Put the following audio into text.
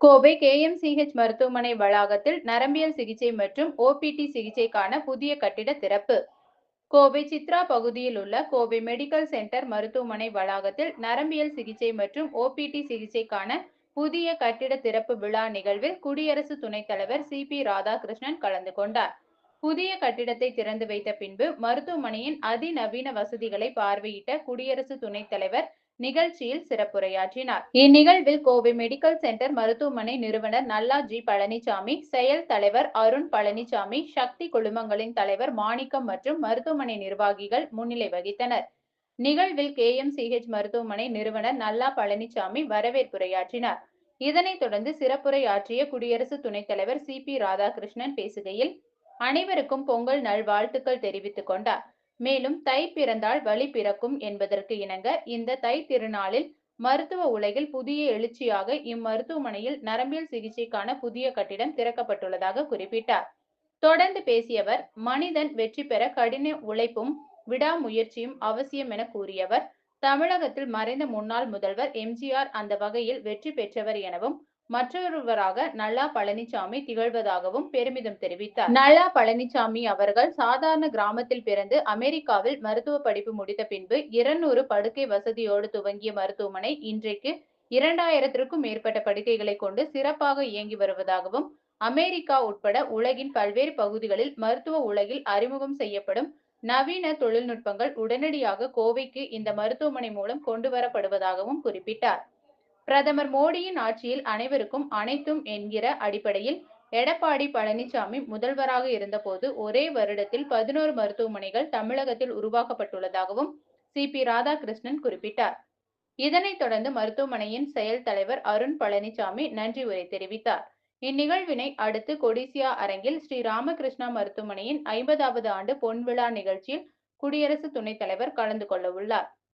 Kovai KMCH மருத்துவமனை வளாகத்தில் நரம்பியல் சிகிச்சை மற்றும் ஓபிடி சிகிச்சைக்கான புதிய கட்டிட திறப்பு. கோவை சித்ரா பகுதியில் உள்ள கோவை மெடிக்கல் சென்டர் மருத்துவமனை வளாகத்தில் நரம்பியல் சிகிச்சை மற்றும் ஓபிடி சிகிச்சைக்கான புதிய கட்டிட திறப்பு விழா நிகழ்வில் குடியரசு துணைத் தலைவர் சி.பி. ராதாகிருஷ்ணன் கலந்து கொண்டார். புதிய கட்டிடத்தை திறந்து வைத்த பின்பு மருத்துவமனையின் அதிநவீன வசதிகளை பார்வையிட்ட குடியரசு துணைத் தலைவர் நிகழ்ச்சியில் சிறப்புரையாற்றினார். இந்நிகழ்வில் கோவை மெடிக்கல் சென்டர் மருத்துவமனை நிறுவனர் நல்லா ஜி. பழனிசாமி, செயல் தலைவர் அருண் பழனிசாமி, சக்தி குழுமங்களின் தலைவர் மாணிக்கம் மற்றும் மருத்துவமனை நிர்வாகிகள் முன்னிலை வகித்தனர். நிகழ்வில் கேஎம்சிஹெச் மருத்துவமனை நிறுவனர் நல்லா பழனிசாமி வரவேற்புரையாற்றினார். இதனைத் தொடர்ந்து சிறப்புரையாற்றிய குடியரசு துணைத் தலைவர் சி.பி. ராதாகிருஷ்ணன் பேசுகையில், அனைவருக்கும் பொங்கல் நல்வாழ்த்துக்கள் தெரிவித்துக் கொண்டார். மேலும் தை பிறந்தால் வழி பிறக்கும் என்பதற்கு இணங்க இந்த தை திருநாளில் மருத்துவ உலகில் புதிய எழுச்சியாக இம்மருத்துவமனையில் நரம்பியல் சிகிச்சைக்கான புதிய கட்டிடம் திறக்கப்பட்டுள்ளதாக குறிப்பிட்டார். தொடர்ந்து பேசிய அவர், மனிதன் வெற்றி பெற கடின உழைப்பும் விடாமுயற்சியும் அவசியம் என கூறியவர், தமிழகத்தில் மறைந்த முன்னாள் முதல்வர் எம்.ஜி.ஆர். அந்த வகையில் வெற்றி பெற்றவர் எனவும், மற்றொருவராக நல்லா பழனிசாமி திகழ்வதாகவும் பெருமிதம் தெரிவித்தார். நல்லா பழனிசாமி அவர்கள் சாதாரண கிராமத்தில் பிறந்து அமெரிக்காவில் மருத்துவ படிப்பு முடித்த பின்பு 200 படுக்கை வசதியோடு துவங்கிய மருத்துவமனை இன்றைக்கு 2000க்கும் மேற்பட்ட படுக்கைகளை கொண்டு சிறப்பாக இயங்கி வருவதாகவும், அமெரிக்கா உட்பட உலகின் பல்வேறு பகுதிகளில் மருத்துவ உலகில் அறிமுகம் செய்யப்படும் நவீன தொழில்நுட்பங்கள் உடனடியாக கோவைக்கு இந்த மருத்துவமனை மூலம் கொண்டு வரப்படுவதாகவும் குறிப்பிட்டார். பிரதமர் மோடியின் ஆட்சியில் அனைவருக்கும் அனைத்தும் என்கிற அடிப்படையில் எடப்பாடி பழனிசாமி முதல்வராக இருந்தபோது ஒரே வருடத்தில் 11 மருத்துவமனைகள் தமிழகத்தில் உருவாக்கப்பட்டுள்ளதாகவும் சி.பி. ராதாகிருஷ்ணன் குறிப்பிட்டார். இதனைத் தொடர்ந்து மருத்துவமனையின் செயல் தலைவர் அருண் பழனிசாமி நன்றி உரை தெரிவித்தார். இந்நிகழ்வினை அடுத்து கொடிசியா அரங்கில் ஸ்ரீ ராமகிருஷ்ணா மருத்துவமனையின் 50வது ஆண்டு பொன்விழா நிகழ்ச்சியில் குடியரசு துணைத் தலைவர் கலந்து கொள்ள உள்ளார்.